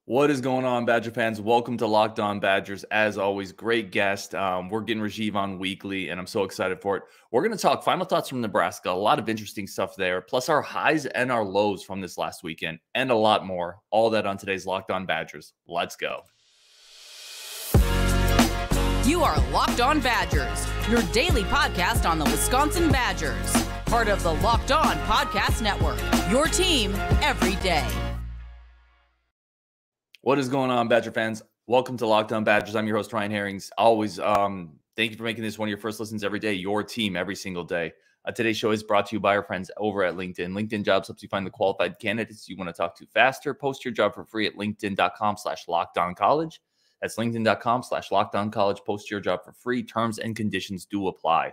What is going on, Badger fans? Welcome to Locked On Badgers. As always, great guest. We're getting Rajeev on weekly, and I'm so excited for it. We're going to talk final thoughts from Nebraska, a lot of interesting stuff there, plus our highs and our lows from this last weekend, and a lot more. All that on today's Locked On Badgers. Let's go. You are Locked On Badgers, your daily podcast on the Wisconsin Badgers, part of the Locked On Podcast Network, your team every day. What is going on, Badger fans? Welcome to Locked On Badgers. I'm your host, Ryan Herrings. Always, thank you for making this one of your first listens every day, your team every single day. Today's show is brought to you by our friends over at LinkedIn. LinkedIn Jobs helps you find the qualified candidates you want to talk to faster. Post your job for free at linkedin.com/lockedoncollege. That's linkedin.com/lockedoncollege. Post your job for free. Terms and conditions do apply.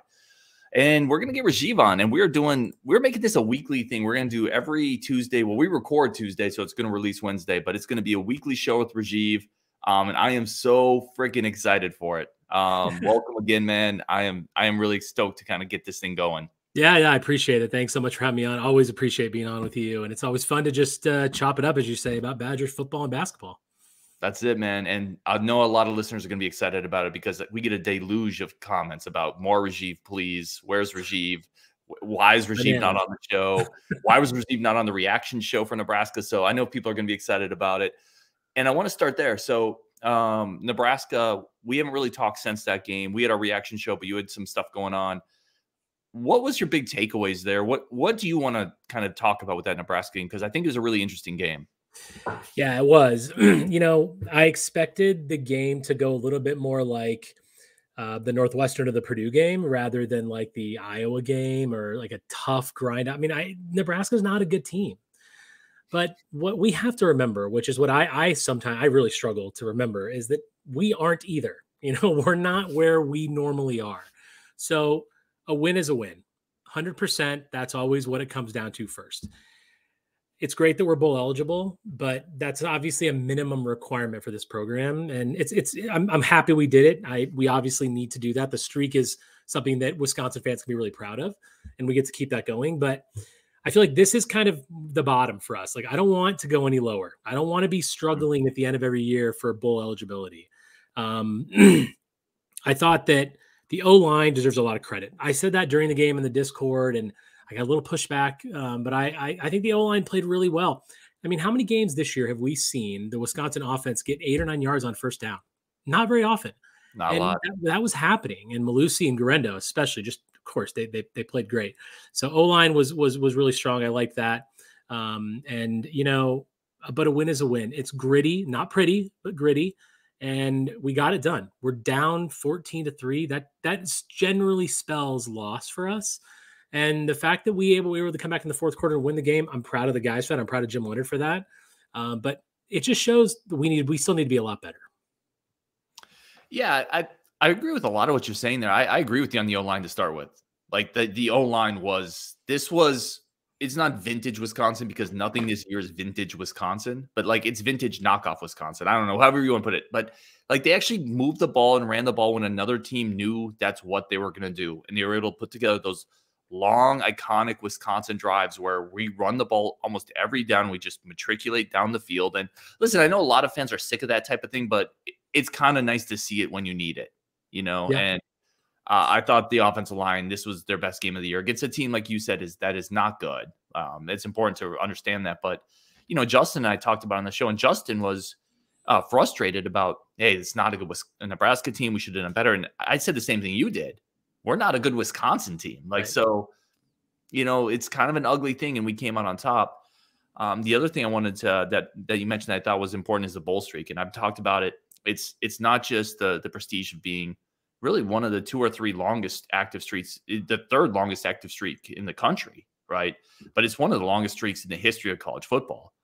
And we're going to get Rajeev on, and we're making this a weekly thing. We're going to do every Tuesday. Well, we record Tuesday, so it's going to release Wednesday, but it's going to be a weekly show with Rajeev. And I am so freaking excited for it. Welcome again, man. I am really stoked to kind of get this thing going. Yeah, I appreciate it. Thanks so much for having me on. Always appreciate being on with you. And it's always fun to just chop it up, as you say, about Badgers football and basketball. That's it, man. And I know a lot of listeners are going to be excited about it because we get a deluge of comments about more Rajeev, please. Where's Rajeev? Why is Rajeev not on the show? Why was Rajeev not on the reaction show for Nebraska? So I know people are going to be excited about it. And I want to start there. So Nebraska, we haven't really talked since that game. We had our reaction show, but you had some stuff going on. What was your big takeaways there? What do you want to kind of talk about with that Nebraska game? Because I think it was a really interesting game. Yeah, it was. I expected the game to go a little bit more like the Northwestern or the Purdue game rather than like the Iowa game or like a tough grind. I mean, Nebraska's not a good team. But what we have to remember, which is what I sometimes really struggle to remember, is that we aren't either. We're not where we normally are. So a win is a win. 100%. That's always what it comes down to first. It's great that we're bowl eligible, but that's obviously a minimum requirement for this program. And I'm happy we did it. We obviously need to do that. The streak is something that Wisconsin fans can be really proud of, and we get to keep that going. But I feel like this is kind of the bottom for us. Like, I don't want to go any lower. I don't want to be struggling at the end of every year for bowl eligibility. I thought that the O-line deserves a lot of credit. I said that during the game in the Discord, and I got a little pushback, but I think the O-line played really well. I mean, how many games this year have we seen the Wisconsin offense get 8 or 9 yards on first down? Not very often. Not a lot. That was happening. And Malusi and Garendo, especially, just of course, they played great. So O-line was really strong. I like that. But a win is a win. It's gritty, not pretty, but gritty. And we got it done. We're down 14-3. That generally spells loss for us. And the fact that we were able to come back in the fourth quarter and win the game, I'm proud of the guys for that. I'm proud of Jim Leonhard for that. But it just shows that we still need to be a lot better. Yeah, I agree with a lot of what you're saying there. I agree with you on the O-line to start with. Like the O-line it's not vintage Wisconsin because nothing this year is vintage Wisconsin, but like it's vintage knockoff Wisconsin. I don't know, however you want to put it. But like they actually moved the ball and ran the ball when another team knew that's what they were going to do. And they were able to put together those long, iconic Wisconsin drives where we run the ball almost every down. We just matriculate down the field. And listen, I know a lot of fans are sick of that type of thing, but it's kind of nice to see it when you need it, Yeah. And I thought the offensive line, this was their best game of the year against a team, like you said, that is not good. It's important to understand that. But, Justin and I talked about on the show, and Justin was frustrated about, hey, it's not a Nebraska team. We should have done better. And I said the same thing you did. We're not a good Wisconsin team. Like, right. So, it's kind of an ugly thing, and we came out on top. The other thing I wanted to, that you mentioned that I thought was important is the bowl streak. And I've talked about it. It's not just the prestige of being really one of the 2 or 3 longest active streaks, the 3rd longest active streak in the country, right? But it's one of the longest streaks in the history of college football.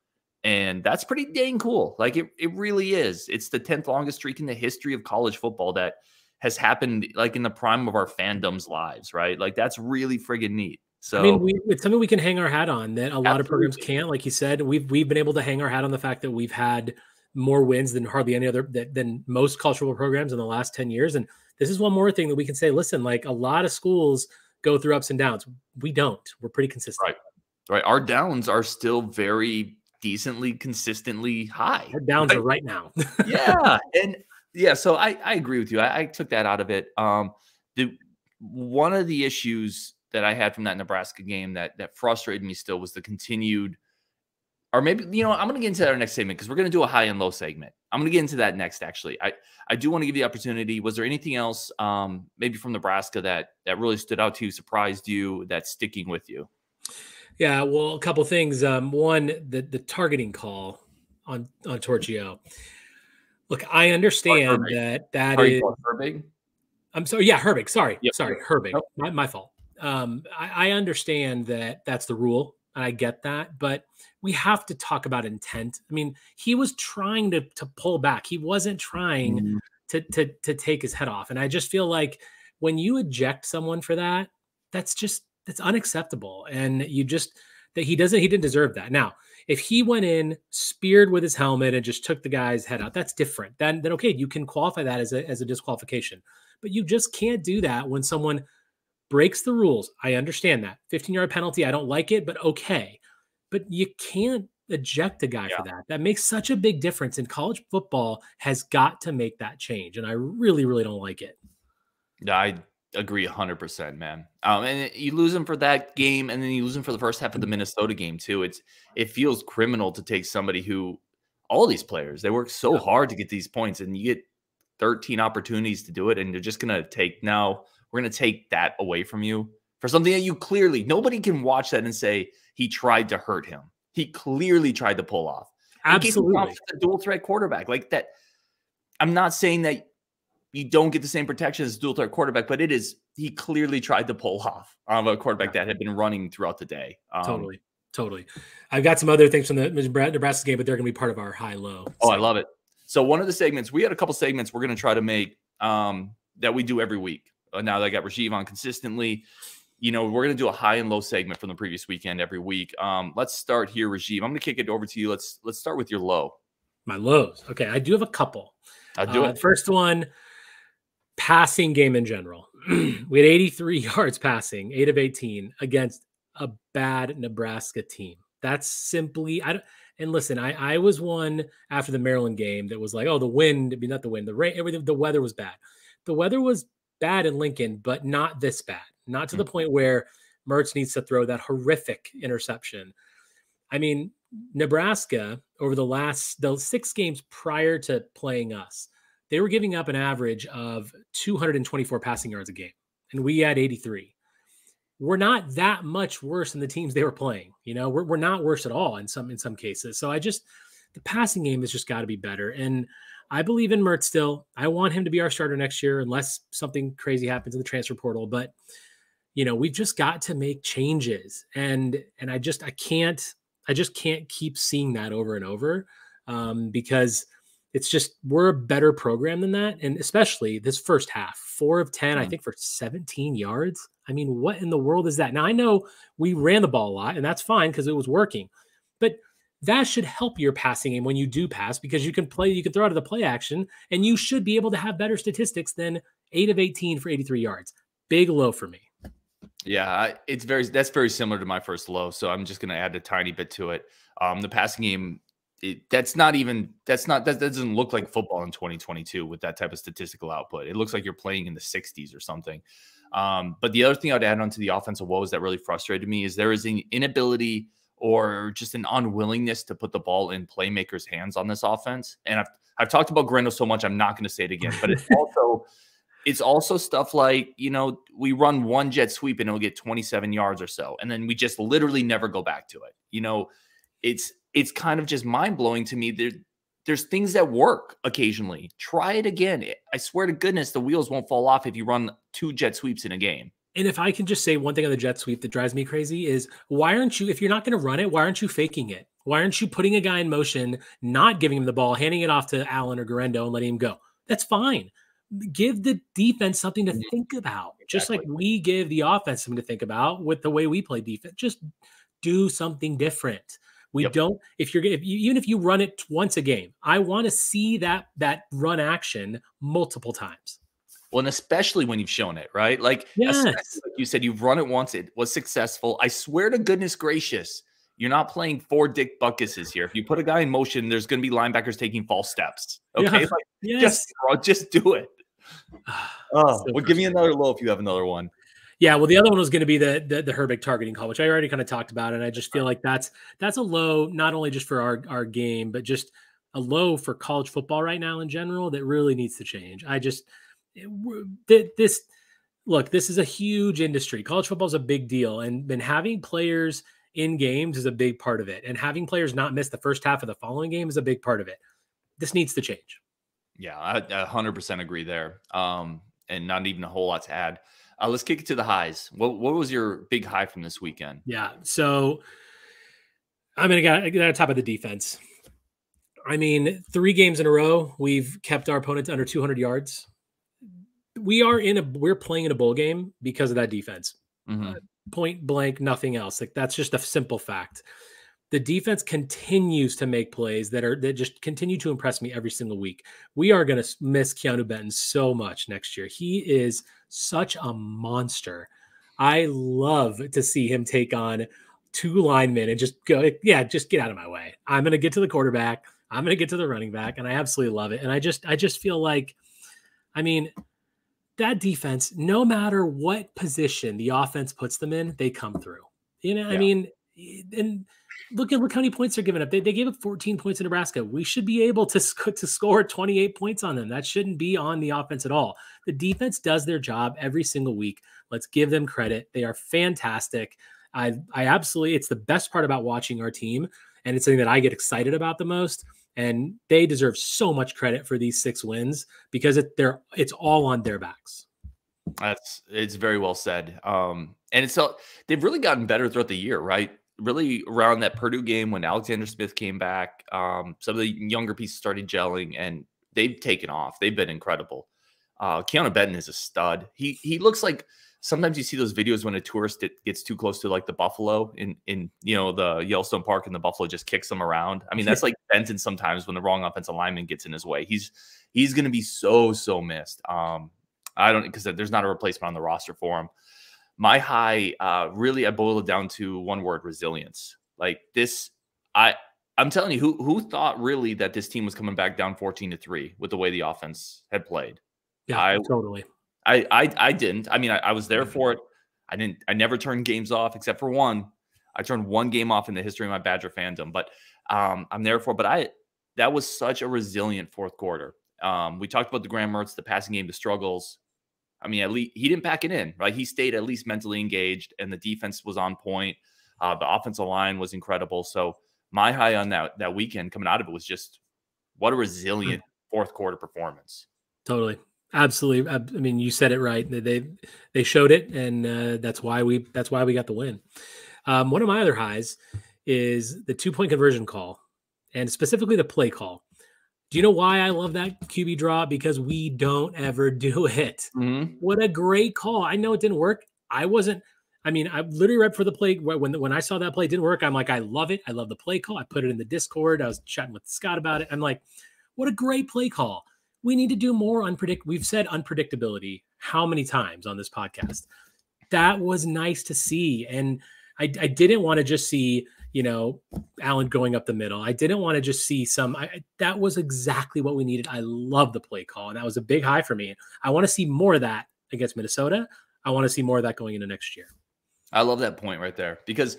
And that's pretty dang cool. Like it really is. It's the 10th longest streak in the history of college football that has happened like in the prime of our fandom's lives, right? Like that's really friggin' neat. So I mean, it's something we can hang our hat on that a lot of programs can't. Like you said, we've been able to hang our hat on the fact that we've had more wins than hardly any other than most college football programs in the last 10 years. And this is one more thing that we can say, listen, like a lot of schools go through ups and downs. We don't. We're pretty consistent. Right. Our downs are still very decently, consistently high. Our downs are right now. Yeah. And yeah, so I agree with you. I took that out of it. One of the issues that I had from that Nebraska game that frustrated me still was the continued, or maybe, I'm going to get into our next segment because we're going to do a high and low segment. I'm going to get into that next, actually. I do want to give you the opportunity. Was there anything else maybe from Nebraska that really stood out to you, surprised you, that's sticking with you? Yeah, well, a couple things. One, the targeting call on Torchio. Look, I understand that is. Herbig? I'm sorry. Yeah, Herbig. Sorry, Yep. Herbig. Nope. My fault. I understand that that's the rule, and I get that, but we have to talk about intent. I mean, he was trying to pull back. He wasn't trying to take his head off, and I just feel like when you eject someone for that, that's unacceptable, and he didn't deserve that. Now, if he went in, speared with his helmet, and just took the guy's head out, that's different. Then okay, you can qualify that as a disqualification. But you just can't do that when someone breaks the rules. I understand that. 15-yard penalty, I don't like it, but okay. But you can't eject a guy for that. That makes such a big difference. And college football has got to make that change. And I really, really don't like it. Yeah, I agree 100%, man. And you lose him for that game, and then you lose him for the first half of the Minnesota game, too. It feels criminal to take somebody who, all these players, they work so hard to get these points, and you get 13 opportunities to do it, and you're just going to take, now we're going to take that away from you for something that you clearly, nobody can watch that and say he tried to hurt him. He clearly tried to pull off. Absolutely. A dual threat quarterback like that. I'm not saying that you don't get the same protection as a dual threat quarterback, but he clearly tried to pull off a quarterback that had been running throughout the day. Totally. I've got some other things from the Nebraska game, but they're going to be part of our high-low. Oh, I love it. So one of the segments, we had a couple segments we're going to try to make that we do every week. Now that I got Rajeev on consistently, we're going to do a high and low segment from the previous weekend every week. Let's start here, Rajeev. I'm going to kick it over to you. Let's start with your low. My lows. Okay, I do have a couple. I'll do it. First one, passing game in general. We had 83 yards passing, 8 of 18 against a bad Nebraska team. That's simply And listen, I was one after the Maryland game that was like, oh, the wind, not the wind, the rain, everything, the weather was bad. The weather was bad in Lincoln, but not this bad. Not to the point where Mertz needs to throw that horrific interception. I mean, Nebraska, over the 6 games prior to playing us, they were giving up an average of 224 passing yards a game, and we had 83. We're not that much worse than the teams they were playing. We're not worse at all in some cases. So the passing game has just got to be better. And I believe in Mertz still. I want him to be our starter next year unless something crazy happens in the transfer portal. But, we've just got to make changes. And I just can't keep seeing that over and over because it's just, we're a better program than that. And especially this first half, 4 of 10, I think for 17 yards. I mean, what in the world is that? Now, I know we ran the ball a lot, and that's fine because it was working. But that should help your passing game when you do pass because you can throw out of the play action, and you should be able to have better statistics than 8 of 18 for 83 yards. Big low for me. Yeah, that's very similar to my first low, so I'm just going to add a tiny bit to it. The passing game, that doesn't look like football in 2022 with that type of statistical output. It looks like you're playing in the 60s or something. But the other thing I'd add on to the offensive woes that really frustrated me is there is an inability or just an unwillingness to put the ball in playmakers' hands on this offense. And I've talked about Grendo so much, I'm not going to say it again, but it's also stuff like, we run one jet sweep and it'll get 27 yards or so. And then we just literally never go back to it. It's kind of just mind blowing to me. There's things that work occasionally. Try it again. I swear to goodness, the wheels won't fall off if you run 2 jet sweeps in a game. And if I can just say one thing on the jet sweep that drives me crazy is why aren't you, if you're not going to run it, why aren't you faking it? Why aren't you putting a guy in motion, not giving him the ball, handing it off to Allen or Garendo and letting him go? That's fine. Give the defense something to think about, just like we give the offense something to think about with the way we play defense. Just do something different. Don't, even if you run it once a game, I want to see that run action multiple times. Well, and especially when you've shown it, right? Like, yes. Like you said, you've run it once, it was successful. I swear to goodness gracious, You're not playing 4 Dick Buckuses here. If you put a guy in motion, there's going to be linebackers taking false steps. Okay, Yeah. Yes. just do it. Oh, So well, give me another low if you have another one. Yeah, well, the other one was going to be the Herbig targeting call, which I already kind of talked about, and I just feel like that's a low, not only just for our game, but just a low for college football right now in general that really needs to change. This is a huge industry. College football is a big deal, and having players in games is a big part of it, and having players not miss the first half of the following game is a big part of it. This needs to change. Yeah, I 100% agree there. And not even a whole lot to add. Let's kick it to the highs. What was your big high from this weekend? Yeah, so I'm going to get on top of the defense. I mean, 3 games in a row, we've kept our opponent to under 200 yards. We're playing in a bowl game because of that defense. Mm-hmm. Point blank, nothing else. Like, that's just a simple fact. The defense continues to make plays that just continue to impress me every single week. We are going to miss Keanu Benton so much next year. He is such a monster. I love to see him take on 2 linemen and just go, yeah, just get out of my way. I'm going to get to the quarterback. I'm going to get to the running back. And I absolutely love it. And I just feel like, I mean, that defense, no matter what position the offense puts them in, they come through. You know, yeah. I mean, and look how many points they're giving up. They gave up 14 points in Nebraska. We should be able to score 28 points on them. That shouldn't be on the offense at all. The defense does their job every single week. Let's give them credit. They are fantastic. I absolutely, it's the best part about watching our team, and it's something that I get excited about the most. And they deserve so much credit for these 6 wins because it's all on their backs. It's very well said. And they've really gotten better throughout the year, right? Really around that Purdue game when Alexander Smith came back, some of the younger pieces started gelling, and they've taken off. They've been incredible. Keanu Benton is a stud. He looks like sometimes you see those videos when a tourist gets too close to like the buffalo in the Yellowstone Park, and the buffalo just kicks them around. I mean, that's like Benton sometimes when the wrong offensive lineman gets in his way. He's going to be so missed. Because there's not a replacement on the roster for him. My high, really, I boil it down to one word: resilience. Like this, I'm telling you, who thought really that this team was coming back down 14-3 with the way the offense had played? Yeah, totally. I didn't. I mean, I was there for it. I never turned games off except for one. I turned one game off in the history of my Badger fandom, but I'm there for it. But that was such a resilient fourth quarter. We talked about the Graham Mertz, the passing game, the struggles. I mean, at least he didn't pack it in, right? He stayed at least mentally engaged, and the defense was on point. The offensive line was incredible. So my high on that weekend coming out of it was just what a resilient fourth quarter performance. Totally. Absolutely. I mean, you said it right. They showed it, and that's why we got the win. One of my other highs is the 2-point conversion call, and specifically the play call. Do you know why I love that QB draw? Because we don't ever do it. Mm-hmm. What a great call. I know it didn't work. I literally read for the play. When I saw that play didn't work, I'm like, I love it. I love the play call. I put it in the Discord. I was chatting with Scott about it. I'm like, what a great play call. We need to do more We've said unpredictability how many times on this podcast. That was nice to see. And I didn't want to just see, Allen going up the middle. I didn't want to just see that was exactly what we needed. I love the play call, and that was a big high for me. I want to see more of that against Minnesota. I want to see more of that going into next year. I love that point right there, because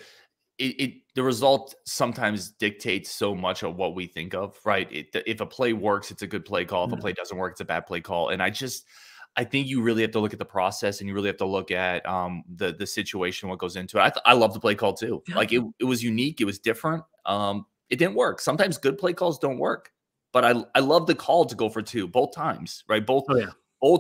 the result sometimes dictates so much of what we think of, right? If a play works, it's a good play call. If a play doesn't work, it's a bad play call. And I think you really have to look at the process, and you really have to look at the situation, what goes into it. I love the play call too. Yeah. Like it was unique. It was different. It didn't work. Sometimes good play calls don't work, but I love the call to go for 2 both times, right? Both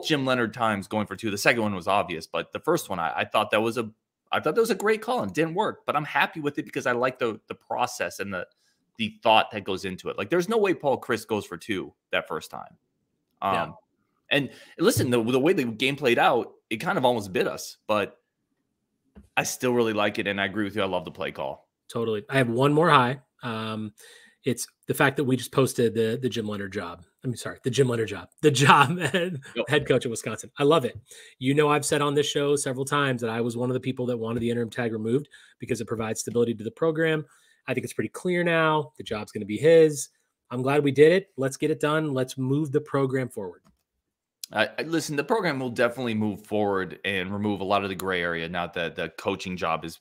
Jim Leonhard times going for 2. The second one was obvious, but the first one, I thought that was a great call, and it didn't work, but I'm happy with it because I like the process and the thought that goes into it. Like there's no way Paul Chryst goes for 2 that first time. And listen, the way the game played out, it kind of almost bit us, but I still really like it, and I agree with you. I love the play call. Totally. I have one more high. It's the fact that we just posted the Jim Leonhard job. The Jim Leonhard job. The job head coach of Wisconsin. I love it. I've said on this show several times that I was one of the people that wanted the interim tag removed because it provides stability to the program. I think it's pretty clear now. The job's going to be his. I'm glad we did it. Let's get it done. Let's move the program forward. Listen, the program will definitely move forward and remove a lot of the gray area now that the coaching job is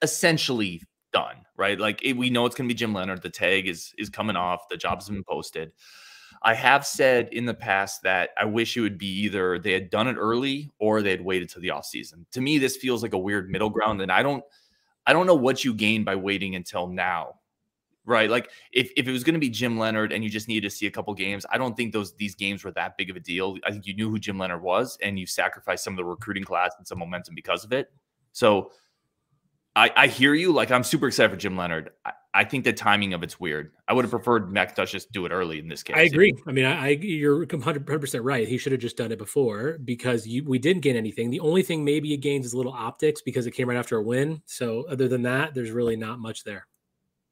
essentially done, right? Like we know it's going to be Jim Leonhard. The tag is coming off. The job's been posted. I have said in the past that I wish it would be either they had done it early or they had waited till the offseason. To me, this feels like a weird middle ground, and I don't know what you gain by waiting until now. Right. Like if it was going to be Jim Leonhard and you just needed to see a couple games, I don't think these games were that big of a deal. I think you knew who Jim Leonhard was and you sacrificed some of the recruiting class and some momentum because of it. So I hear you. Like, I'm super excited for Jim Leonhard. I think the timing of it's weird. I would have preferred McIntosh just do it early in this case. I agree. I mean, you're 100% right. He should have just done it before because we didn't gain anything. The only thing maybe it gains is a little optics because it came right after a win. So other than that, there's really not much there.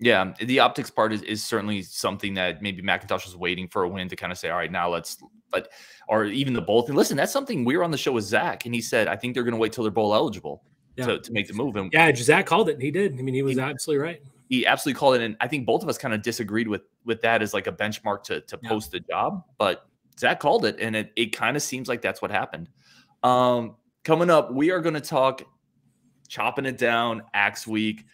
Yeah, the optics part is certainly something that maybe McIntosh was waiting for a win to kind of say, all right, now or even the bowl thing. Listen, that's something we were on the show with Zach, and he said, I think they're going to wait till they're bowl eligible to make the move. And yeah, Zach called it. He did. I mean, he was absolutely right. He absolutely called it, and I think both of us kind of disagreed with that as like a benchmark to post the job, but Zach called it, and it kind of seems like that's what happened. Coming up, we are going to talk chopping it down, Axe Week.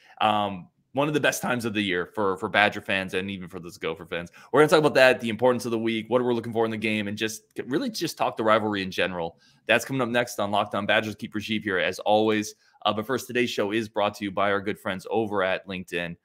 One of the best times of the year for Badger fans and even for those Gopher fans. We're going to talk about that, the importance of the week, what we're looking for in the game, and just talk the rivalry in general. That's coming up next on Locked On Badgers. Keep Rajeev here as always. But first, today's show is brought to you by our good friends over at LinkedIn.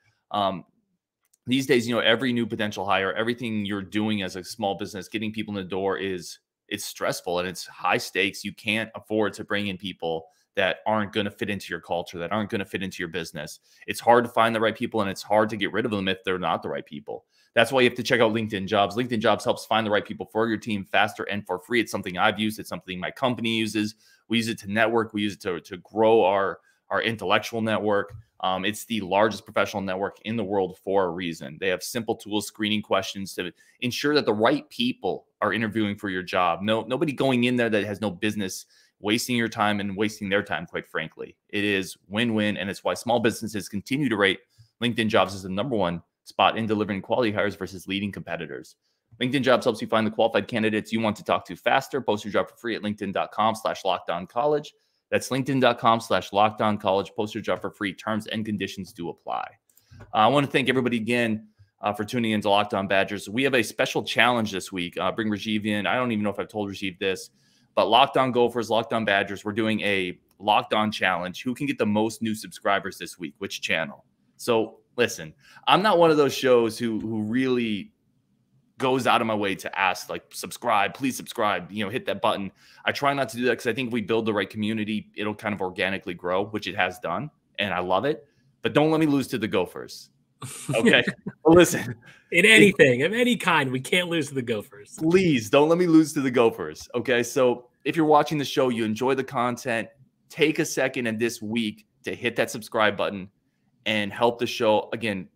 These days, every new potential hire, everything you're doing as a small business, getting people in the door it's stressful and it's high stakes. You can't afford to bring in people that aren't going to fit into your culture, that aren't going to fit into your business. It's hard to find the right people, and it's hard to get rid of them if they're not the right people. That's why you have to check out LinkedIn Jobs. LinkedIn Jobs helps find the right people for your team faster and for free. It's something I've used. It's something my company uses. We use it to network. We use it to grow our intellectual network. It's the largest professional network in the world for a reason. They have simple tools, screening questions to ensure that the right people are interviewing for your job. Nobody going in there that has no business wasting your time and wasting their time, quite frankly. It is win-win, and it's why small businesses continue to rate LinkedIn Jobs as the #1 spot in delivering quality hires versus leading competitors. LinkedIn Jobs helps you find the qualified candidates you want to talk to faster. Post your job for free at linkedin.com/lockedoncollege. That's linkedin.com/lockedoncollege. Post your job for free. Terms and conditions do apply. I want to thank everybody again for tuning in to Locked On Badgers. We have a special challenge this week. Bring Rajeev in. I don't even know if I've told Rajeev this, but Locked On Gophers, Locked On Badgers, we're doing a Locked On challenge. Who can get the most new subscribers this week? Which channel? So listen, I'm not one of those shows who really goes out of my way to ask, like, subscribe, please subscribe, hit that button. I try not to do that because I think if we build the right community, it'll kind of organically grow, which it has done, and I love it. But don't let me lose to the Gophers. Okay. Well, listen, in anything of any kind, we can't lose to the Gophers. Please don't let me lose to the Gophers. Okay. So if you're watching the show, you enjoy the content, take a second in this week to hit that subscribe button and help the show. Again,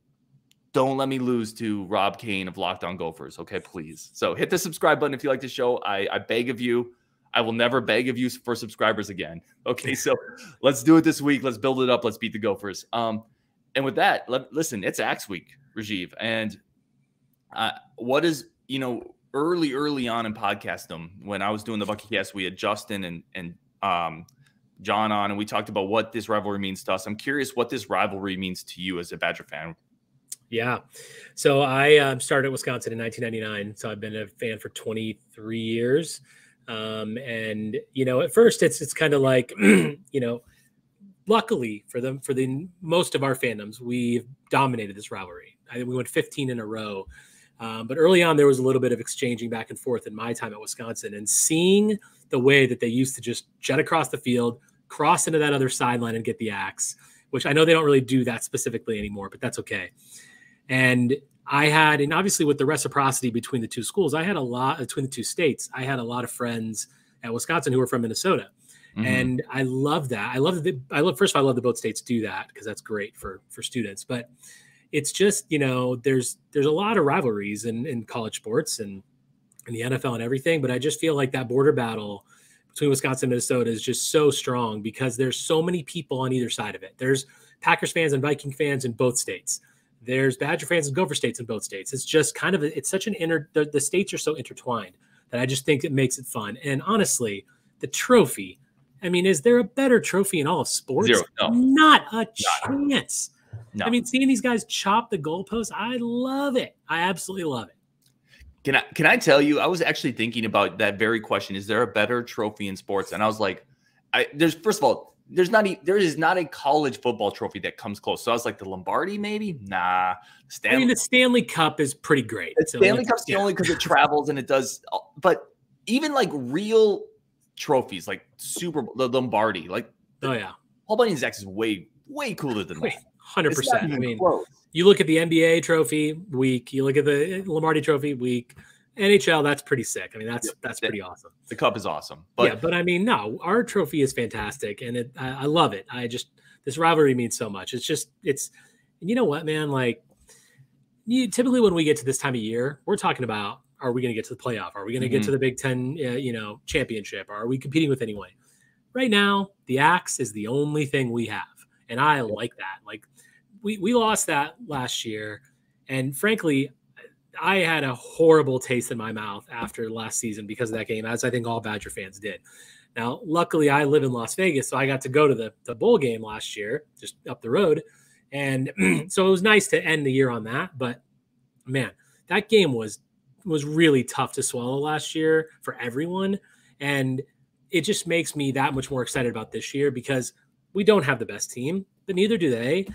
don't let me lose to Rob Kane of Locked On Gophers. Okay, please. So hit the subscribe button if you like the show. I beg of you. I will never beg of you for subscribers again. Okay, so let's do it this week. Let's build it up. Let's beat the Gophers. And with that, listen, it's Axe Week, Rajeev. And what is, early on in podcastum, when I was doing the BuckyCast, we had Justin and John on, and we talked about what this rivalry means to us. I'm curious what this rivalry means to you as a Badger fan. Yeah. So I started at Wisconsin in 1999. So I've been a fan for 23 years. And, at first it's kind of like, luckily for the most of our fandoms, we've dominated this rivalry. I think we went 15 in a row. But early on, there was a little bit of exchanging back and forth in my time at Wisconsin, and seeing the way that they used to just jet across the field, cross into that other sideline and get the axe, which I know they don't really do that specifically anymore, but that's okay. And obviously with the reciprocity between the two schools, between the two states, I had a lot of friends at Wisconsin who were from Minnesota. Mm-hmm. And I love that. First of all, I love that both states do that because that's great for students. But it's just, there's a lot of rivalries in college sports and in the NFL and everything. But I just feel like that border battle between Wisconsin and Minnesota is just so strong because there's so many people on either side of it. There's Packers fans and Viking fans in both states. There's Badger fans and Gopher states in both states. It's just kind of it's such an the states are so intertwined that I just think it makes it fun. And honestly, the trophy. I mean, is there a better trophy in all of sports? Zero. No. Not a chance. No. I mean, seeing these guys chop the goalpost, I love it. I absolutely love it. Can I tell you, I was actually thinking about that very question. Is there a better trophy in sports? And I was like, first of all, there is not a college football trophy that comes close. So I was like, the Lombardi, maybe? Nah. I mean, the Stanley Cup is pretty great. The Stanley Cup's the only because it travels and it does. But even like real trophies, like the Lombardi, like Paul Bunyan's X is way cooler than that. 100%. I mean, you look at the NBA trophy, weak. You look at the Lombardi trophy, weak. NHL, that's pretty sick. I mean, that's pretty awesome. The cup is awesome. But I mean, no, our trophy is fantastic, and I love it. This rivalry means so much. And you know what, man? Like, typically when we get to this time of year, we're talking about, are we going to get to the playoff? Are we going to get to the Big Ten, championship? Are we competing with anyone? Right now, the axe is the only thing we have, and I like that. Like, we lost that last year, and frankly, I had a horrible taste in my mouth after last season because of that game, as I think all Badger fans did. Now, luckily, I live in Las Vegas, so I got to go to the bowl game last year, just up the road. And so it was nice to end the year on that. But, man, that game was really tough to swallow last year for everyone. And it just makes me that much more excited about this year because we don't have the best team, but neither do they.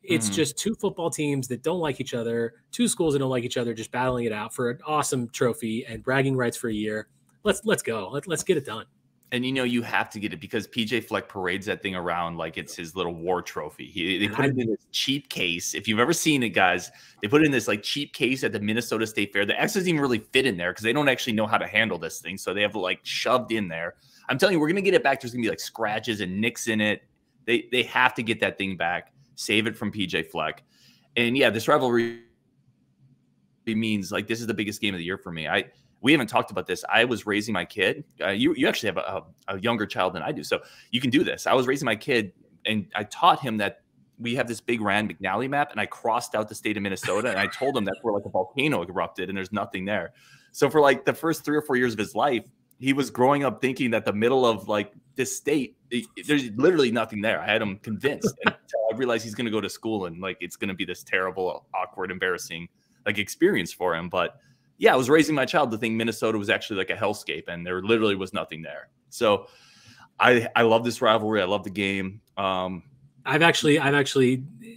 It's just two football teams that don't like each other, two schools that don't like each other, just battling it out for an awesome trophy and bragging rights for a year. Let's go. Let's get it done. And you have to get it because PJ Fleck parades that thing around like it's his little war trophy. They put it in this cheap case. If you've ever seen it, guys, they put it in this like cheap case at the Minnesota State Fair. The X doesn't even really fit in there because they don't actually know how to handle this thing. So they have like shoved in there. I'm telling you, we're gonna get it back. There's gonna be like scratches and nicks in it. They have to get that thing back. Save it from PJ Fleck. And yeah, this rivalry means like this is the biggest game of the year for me. We haven't talked about this. I was raising my kid. You actually have a younger child than I do, so you can do this. I was raising my kid, and I taught him that we have this big Rand McNally map, and I crossed out the state of Minnesota, and I told him that's where like a volcano erupted, and there's nothing there. So for like the first 3 or 4 years of his life, he was growing up thinking that the middle of like this state, there's literally nothing there. I had him convinced until I realized he's going to go to school and like it's going to be this terrible, awkward, embarrassing like experience for him. But yeah, I was raising my child to think Minnesota was actually like a hellscape, and there literally was nothing there. So I love this rivalry. I love the game. I've actually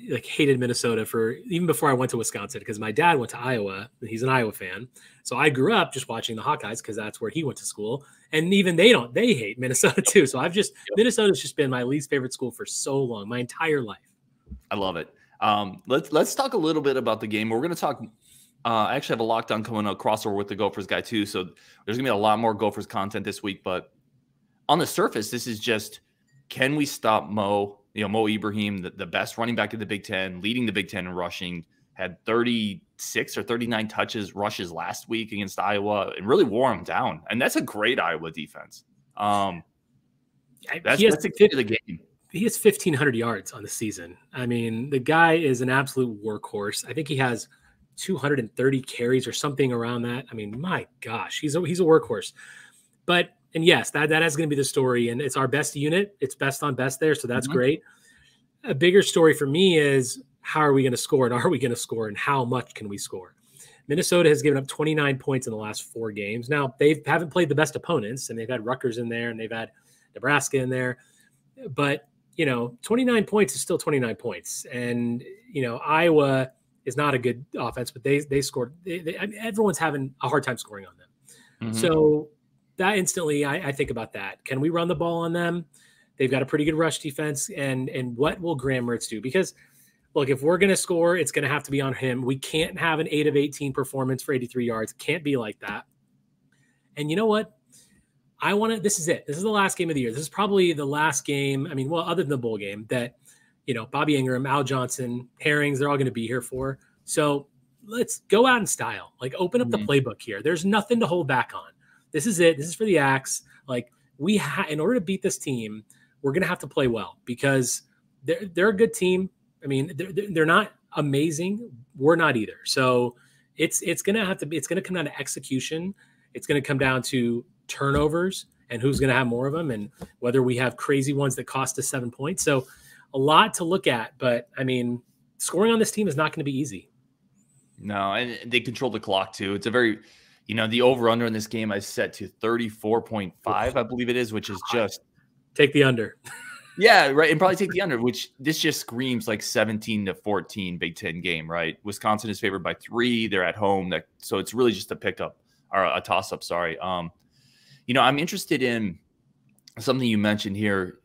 like hated Minnesota for even before I went to Wisconsin because my dad went to Iowa. And he's an Iowa fan. So I grew up just watching the Hawkeyes because that's where he went to school. And even they hate Minnesota too. So Minnesota's just been my least favorite school for so long, my entire life. I love it. Let's talk a little bit about the game. We're going to talk. I actually have a lockdown coming up crossover with the Gophers guy too. So there's gonna be a lot more Gophers content this week, but on the surface, this is just, can we stop Mo? Mo Ibrahim, the best running back in the Big Ten, leading the Big Ten in rushing, had 36 or 39 rushes last week against Iowa and really wore him down. And that's a great Iowa defense. That's the key to the game. He has 1,500 yards on the season. I mean, the guy is an absolute workhorse. I think he has 230 carries or something around that. I mean, my gosh, he's a workhorse. And yes, that is going to be the story, and it's our best unit. It's best on best there, so that's great. A bigger story for me is how are we going to score, and are we going to score, and how much can we score? Minnesota has given up 29 points in the last 4 games. Now, they haven't played the best opponents, and they've had Rutgers in there, and they've had Nebraska in there. But, 29 points is still 29 points. And, Iowa is not a good offense, but they scored. Everyone's having a hard time scoring on them. So that instantly, I think about that. Can we run the ball on them? They've got a pretty good rush defense. And what will Graham Mertz do? Because, look, if we're going to score, it's going to have to be on him. We can't have an 8 of 18 performance for 83 yards. Can't be like that. And you know what? This is it. This is the last game of the year. This is probably the last game. I mean, well, other than the bowl game that, Bobby Ingram, Al Johnson, Herrings, they're all going to be here for. So let's go out in style. Like, open up the playbook here. There's nothing to hold back on. This is it. This is for the Axe. Like, in order to beat this team, we're going to have to play well because they're a good team. I mean, they're not amazing. We're not either. So it's going to come down to execution. It's going to come down to turnovers and who's going to have more of them, and whether we have crazy ones that cost us 7 points. So a lot to look at, but I mean, scoring on this team is not going to be easy. No, and they control the clock too. It's a very, the over-under in this game I set to 34.5, I believe it is, which is just take the under. Yeah, right. And probably take the under, which this just screams like 17-14 Big Ten game, right? Wisconsin is favored by 3. They're at home. So it's really just a pickup or a toss-up, sorry. I'm interested in something you mentioned here.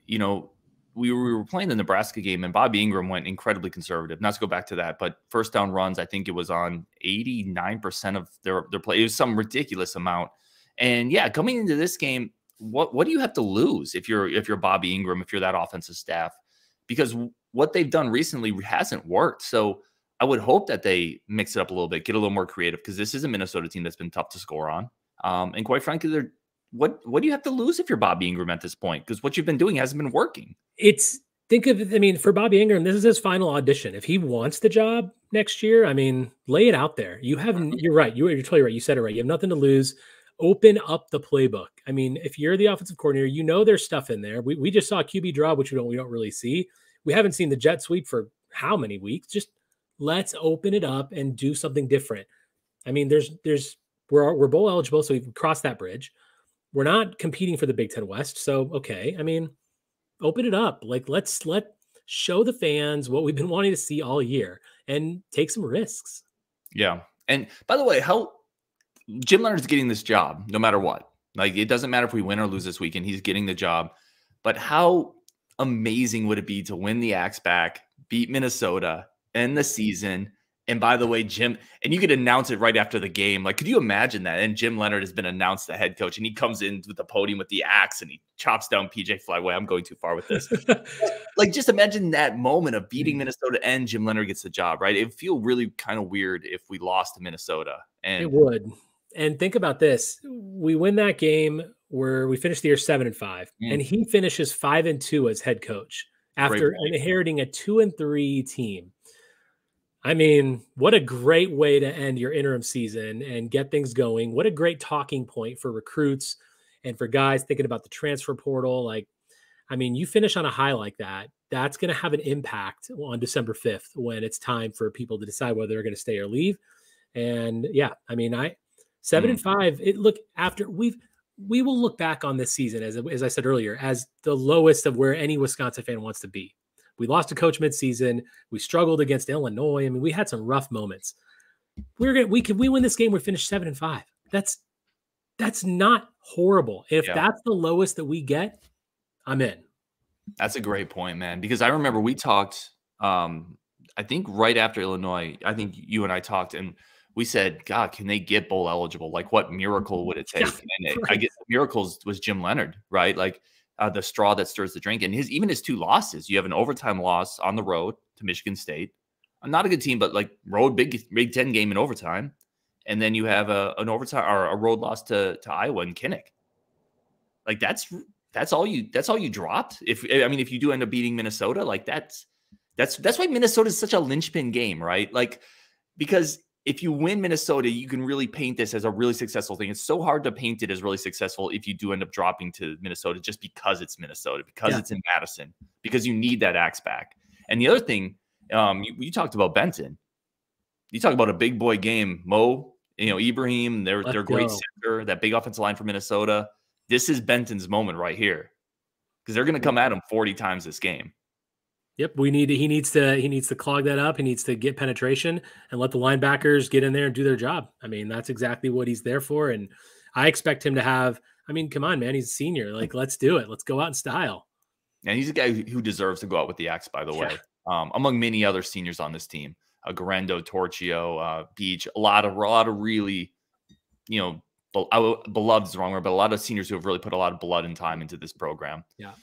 We were playing the Nebraska game, and Bobby Ingram went incredibly conservative. Not to go back to that, but first down runs, I think it was on 89% of their play. It was some ridiculous amount. And yeah, coming into this game, what do you have to lose if you're Bobby Ingram, if you're that offensive staff? Because what they've done recently hasn't worked. So I would hope that they mix it up a little bit, get a little more creative, because this is a Minnesota team that's been tough to score on. And quite frankly, what do you have to lose if you're Bobby Ingram at this point? Because what you've been doing hasn't been working. For Bobby Ingram, this is his final audition. If he wants the job next year, lay it out there. You're right. You're totally right. You said it right. You have nothing to lose. Open up the playbook. If you're the offensive coordinator, there's stuff in there. We just saw a QB draw, which we don't really see. We haven't seen the jet sweep for how many weeks? Just let's open it up and do something different. We're bowl eligible, so we've crossed that bridge. We're not competing for the Big Ten West, so okay. Open it up. Let's show the fans what we've been wanting to see all year and take some risks. Yeah. And by the way, how Jim Leonhard's getting this job no matter what. It doesn't matter if we win or lose this weekend, he's getting the job. But how amazing would it be to win the Axe back, beat Minnesota, end the season? And by the way, Jim, and you could announce it right after the game. Could you imagine that? And Jim Leonhard has been announced the head coach, and he comes in with the podium with the axe and he chops down PJ Flyway. I'm going too far with this. Just imagine that moment of beating Minnesota and Jim Leonhard gets the job, right? It would feel really kind of weird if we lost to Minnesota. And it would. And think about this. We win that game where we finished the year 7-5, and he finishes 5-2 as head coach after inheriting a 2-3 team. What a great way to end your interim season and get things going. What a great talking point for recruits and for guys thinking about the transfer portal. You finish on a high like that, that's going to have an impact on December 5th when it's time for people to decide whether they're going to stay or leave. And yeah, 7-5, we will look back on this season, as I said earlier, as the lowest of where any Wisconsin fan wants to be. We lost a coach midseason. We struggled against Illinois. We had some rough moments. We win this game. We finished 7-5. That's not horrible. If that's the lowest that we get, I'm in. That's a great point, man. Because I remember we talked, I think right after Illinois, I think you and I talked, and we said, God, can they get bowl eligible? What miracle would it take? And I guess the miracles was Jim Leonhard, right? The straw that stirs the drink. And even his 2 losses, you have an overtime loss on the road to Michigan State. Not a good team, but road Big Ten game in overtime. And then you have an overtime or a road loss to Iowa and Kinnick. That's all you dropped. If you do end up beating Minnesota, that's why Minnesota is such a linchpin game, right? Because if you win Minnesota, you can really paint this as a really successful thing. It's so hard to paint it as really successful if you do end up dropping to Minnesota just because it's Minnesota, because it's in Madison, because you need that axe back. And the other thing, you talked about Benton. You talk about a big boy game. Mo, Ibrahim, they're great center, that big offensive line for Minnesota. This is Benton's moment right here, because they're going to come at him 40 times this game. Yep, he needs to clog that up. He needs to get penetration and let the linebackers get in there and do their job. That's exactly what he's there for. And I expect him to have, come on, man, he's a senior. Let's do it. Let's go out in style. And he's a guy who deserves to go out with the axe, by the way, among many other seniors on this team. Garendo, Torchio, Beach, a lot of really, beloved is the wrong word, but a lot of seniors who have really put a lot of blood and time into this program. Yeah.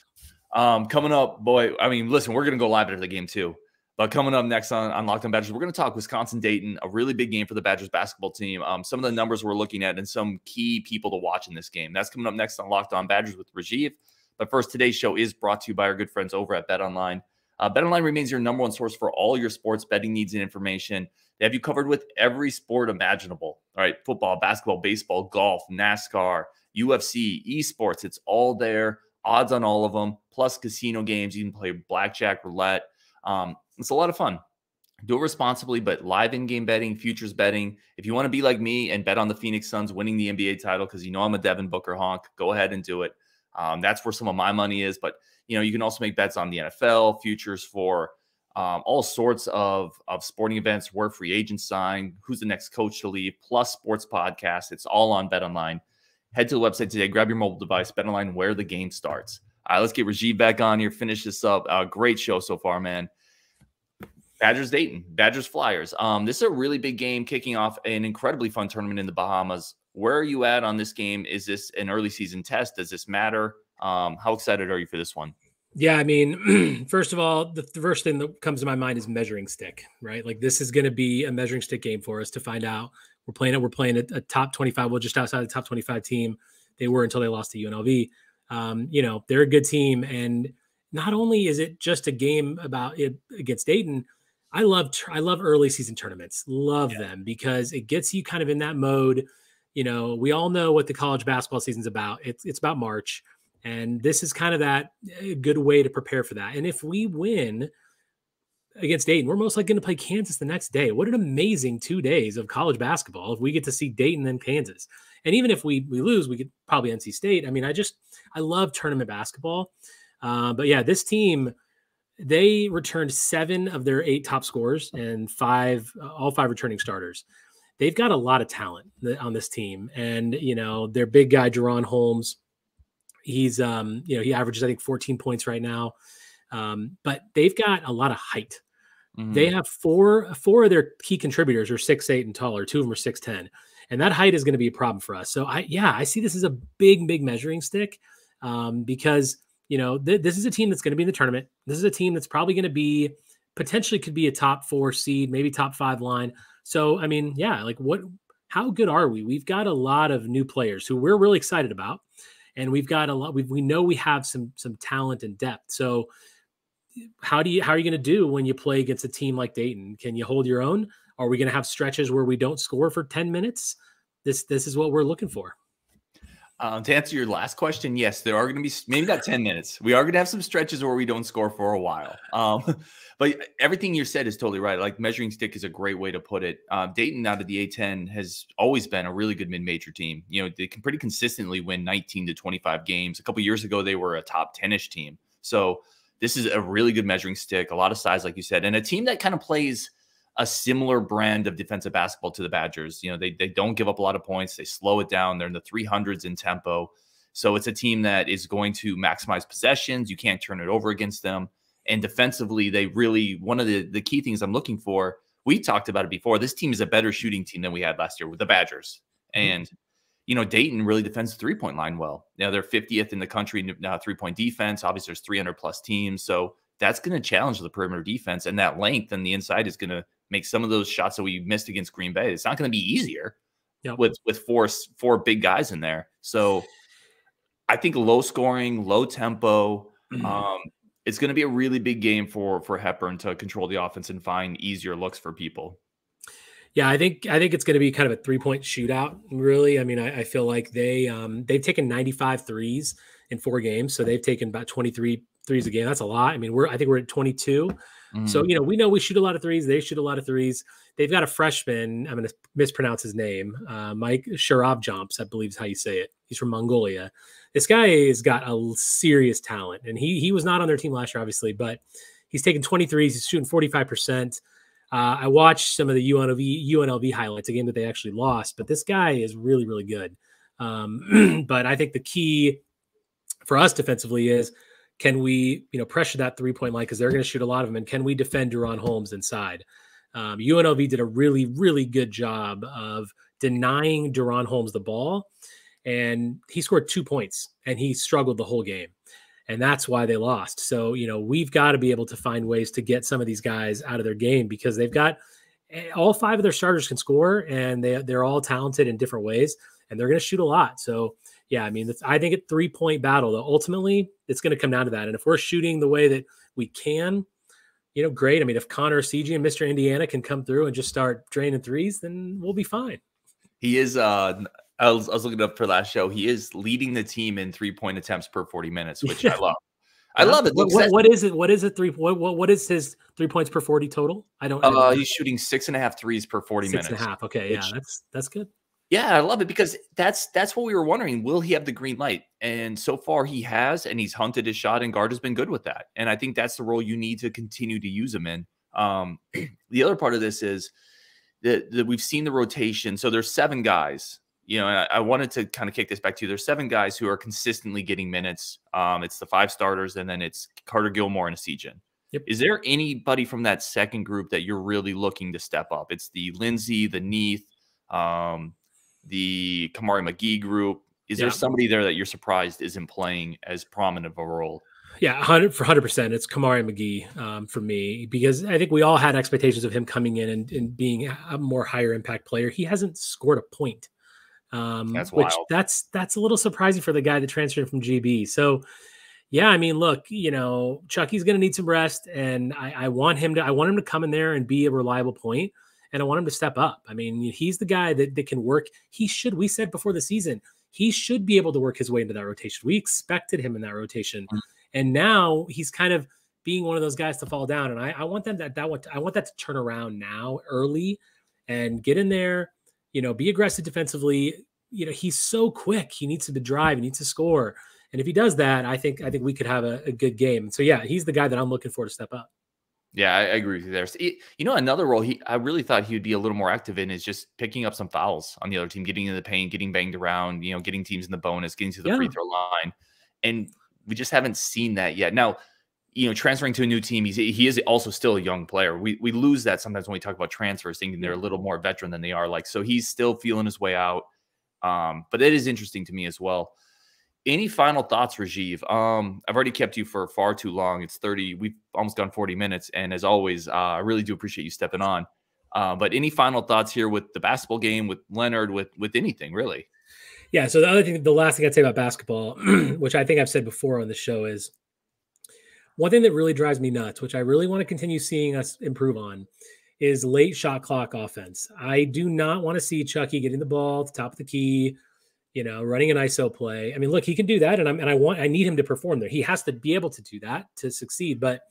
Coming up, boy, listen, we're going to go live after the game too. But coming up next on Locked On Badgers, we're going to talk Wisconsin-Dayton, a really big game for the Badgers basketball team. Some of the numbers we're looking at and some key people to watch in this game. That's coming up next on Locked On Badgers with Rajeev. But first, today's show is brought to you by our good friends over at BetOnline. BetOnline remains your number one source for all your sports betting needs and information. They have you covered with every sport imaginable. All right, football, basketball, baseball, golf, NASCAR, UFC, esports. It's all there. Odds on all of them, plus casino games. You can play blackjack, roulette. It's a lot of fun. Do it responsibly, but live in-game betting, futures betting. If you want to be like me and bet on the Phoenix Suns winning the NBA title, because you know I'm a Devin Booker honk, go ahead and do it. That's where some of my money is. But, you can also make bets on the NFL, futures for all sorts of sporting events, where free agents sign, who's the next coach to leave, plus sports podcasts. It's all on BetOnline. Head to the website today, grab your mobile device, BetOnline, where the game starts. All right, let's get Rajeev back on here, finish this up. Great show so far, man. Badgers Dayton, Badgers Flyers. This is a really big game kicking off an incredibly fun tournament in the Bahamas. Where are you at on this game? Is this an early season test? Does this matter? How excited are you for this one? Yeah, I mean, first of all, the first thing that comes to my mind is measuring stick, right? Like this is going to be a measuring stick game for us to find out. We're playing a top 25, well, just outside the top 25 team. They were until they lost to UNLV. They're a good team. And not only is it just a game about it against Dayton, I love early season tournaments. Love them because it gets you kind of in that mode. We all know what the college basketball season's about. It's about March. And this is kind of that good way to prepare for that. And if we win against Dayton, we're most likely going to play Kansas the next day. What an amazing 2 days of college basketball if we get to see Dayton and Kansas. And even if we lose, we could probably NC State. I mean, I love tournament basketball. But yeah, this team, they returned 7 of their 8 top scorers and all 5 returning starters. They've got a lot of talent on this team. And, their big guy, Jaron Holmes, he's, he averages, I think, 14 points right now. But they've got a lot of height. Mm-hmm. They have four of their key contributors are 6'8" and taller. 2 of them are 6'10". And that height is going to be a problem for us. So I see this as a big measuring stick because, this is a team that's going to be in the tournament. This is a team that's probably going to potentially could be a top 4 seed, maybe top 5 line. So, I mean, how good are we? We've got a lot of new players who we're really excited about. And we've got a lot, we know we have some talent and depth. So how are you going to do when you play against a team like Dayton? Can you hold your own? Are we going to have stretches where we don't score for 10 minutes? This is what we're looking for. To answer your last question, yes, there are going to be maybe not 10 minutes. We are going to have some stretches where we don't score for a while. But everything you said is totally right. Like measuring stick is a great way to put it. Dayton out of the A10 has always been a really good mid-major team. They can pretty consistently win 19 to 25 games. A couple of years ago, they were a top 10-ish team. So this is a really good measuring stick, a lot of size, like you said, and a team that kind of plays a similar brand of defensive basketball to the Badgers. They don't give up a lot of points. They slow it down. They're in the 300s in tempo. So it's a team that is going to maximize possessions. You can't turn it over against them. And defensively, they really, one of the key things I'm looking for, we talked about it before, this team is a better shooting team than we had last year with the Badgers. And, Dayton really defends the three-point line well. They're 50th in the country in three-point defense. Obviously, there's 300-plus teams. So that's going to challenge the perimeter defense. And that length on the inside is going to make some of those shots that we missed against Green Bay. It's not going to be easier with four big guys in there. So I think low scoring, low tempo. It's going to be a really big game for Hepburn to control the offense and find easier looks for people. Yeah, I think it's going to be kind of a 3-point shootout. Really, I mean, I feel like they've taken 95 threes in 4 games, so they've taken about 23 threes a game. That's a lot. I mean, I think we're at 22. So, we know we shoot a lot of threes. They shoot a lot of threes. They've got a freshman. I'm going to mispronounce his name. Mike Sharavjomps, I believe is how you say it. He's from Mongolia. This guy has got a serious talent, and he was not on their team last year, obviously, but he's taken 23s. He's shooting 45%. I watched some of the UNLV highlights, a game that they actually lost, but this guy is really, really good. But I think the key for us defensively is, can we, pressure that 3-point line because they're going to shoot a lot of them, and can we defend Jaron Holmes inside? UNLV did a really, really good job of denying Jaron Holmes the ball, and he scored 2 points, and he struggled the whole game, and that's why they lost. So, we've got to be able to find ways to get some of these guys out of their game because they've got all 5 of their starters can score, and they're all talented in different ways, and they're going to shoot a lot. So, yeah, I mean, I think a 3-point battle, though, ultimately, it's going to come down to that. And if we're shooting the way that we can, great. I mean, if Connor, CG, and Mr. Indiana can come through and just start draining threes, then we'll be fine. He is. I was looking up for last show. He is leading the team in 3-point attempts per 40 minutes, which I love. I love it. What is it? What is it? What is his 3 points per 40 total? I don't. He's shooting 6.5 threes per 40 minutes. 6.5. Okay, yeah, that's good. Yeah, I love it because that's what we were wondering. Will he have the green light? And so far he has, and he's hunted his shot, and guard has been good with that. And I think that's the role you need to continue to use him in. The other part of this is that we've seen the rotation. So there's 7 guys. And I wanted to kind of kick this back to you. There's 7 guys who are consistently getting minutes. It's the 5 starters, and then it's Carter Gilmore and a Sejan. Yep. Is there anybody from that second group that you're really looking to step up? It's the Lindsay, the Neath, the Kamari McGee group. Is there somebody there that you're surprised isn't playing as prominent of a role? Yeah, 100%. It's Kamari McGee for me, because I think we all had expectations of him coming in and being a more higher impact player. He hasn't scored a point. That's which wild. That's a little surprising for the guy that transferred from GB. So yeah, I mean, look, Chucky's going to need some rest, and I want him to come in there and be a reliable point, and I want him to step up. I mean, he's the guy that can work. We said before the season, he should be able to work his way into that rotation. We expected him in that rotation. Mm-hmm. And now he's kind of being one of those guys to fall down. And I want that to turn around now early and get in there, be aggressive defensively. He's so quick. He needs to drive. He needs to score. And if he does that, I think we could have a good game. So yeah, he's the guy that I'm looking for to step up. Yeah, I agree with you there. So, another role I really thought he would be a little more active in is just picking up some fouls on the other team, getting in the paint, getting banged around, getting teams in the bonus, getting to the free throw line. And we just haven't seen that yet. Now, transferring to a new team, he is also still a young player. We lose that sometimes when we talk about transfers, thinking they're a little more veteran than they are. So he's still feeling his way out. But it is interesting to me as well. Any final thoughts, Rajeev? I've already kept you for far too long. It's 30. We've almost gone 40 minutes. And as always, I really do appreciate you stepping on. But any final thoughts here with the basketball game, with Leonhard, with anything, really? Yeah. So the last thing I'd say about basketball, which I think I've said before on the show, is one thing that really drives me nuts, which I really want to continue seeing us improve on, is late shot clock offense. I do not want to see Chucky getting the ball at the top of the key, running an ISO play. I mean, look, he can do that, and I need him to perform there. He has to be able to do that to succeed, but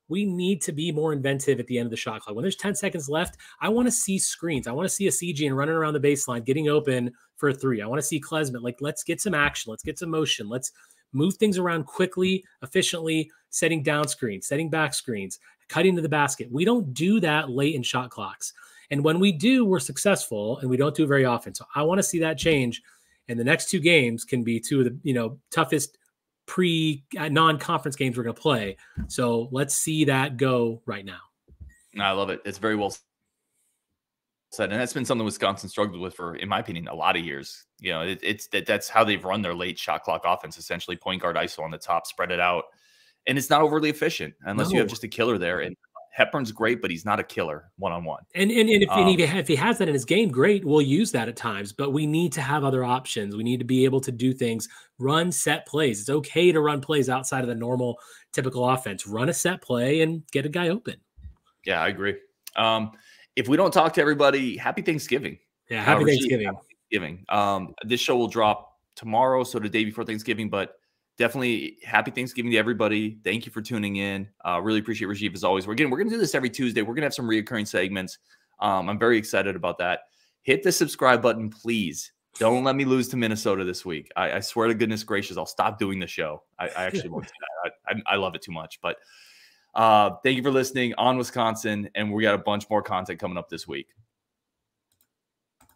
we need to be more inventive at the end of the shot clock. When there's 10 seconds left, I want to see screens. I want to see a CG and running around the baseline, getting open for a 3. I want to see Klesman. Let's get some action. Let's get some motion. Let's move things around quickly, efficiently, setting down screens, setting back screens, cutting to the basket. We don't do that late in shot clocks. And when we do, we're successful, and we don't do it very often. So I want to see that change. And the next 2 games can be 2 of the toughest non-conference games we're going to play. So let's see that go right now. I love it. It's very well said, and that's been something Wisconsin struggled with for, in my opinion, a lot of years. That's how they've run their late shot clock offense. Essentially, point guard ISO on the top, spread it out, and it's not overly efficient unless you have just a killer there. And Hepburn's great, but he's not a killer one-on-one. And if he has that in his game, great. We'll use that at times, but we need to have other options. We need to be able to do things, run set plays. It's okay to run plays outside of the normal, typical offense. Run a set play and get a guy open. Yeah, I agree. If we don't talk to everybody, happy Thanksgiving. Yeah, happy Thanksgiving. Happy Thanksgiving. This show will drop tomorrow, so the day before Thanksgiving, but definitely happy Thanksgiving to everybody. Thank you for tuning in. Really appreciate Rajeev as always. We're going to do this every Tuesday. We're going to have some reoccurring segments. I'm very excited about that. Hit the subscribe button, please. Don't let me lose to Minnesota this week. I swear to goodness gracious, I'll stop doing the show. I actually won't do that. I love it too much. But thank you for listening on Wisconsin, and we got a bunch more content coming up this week.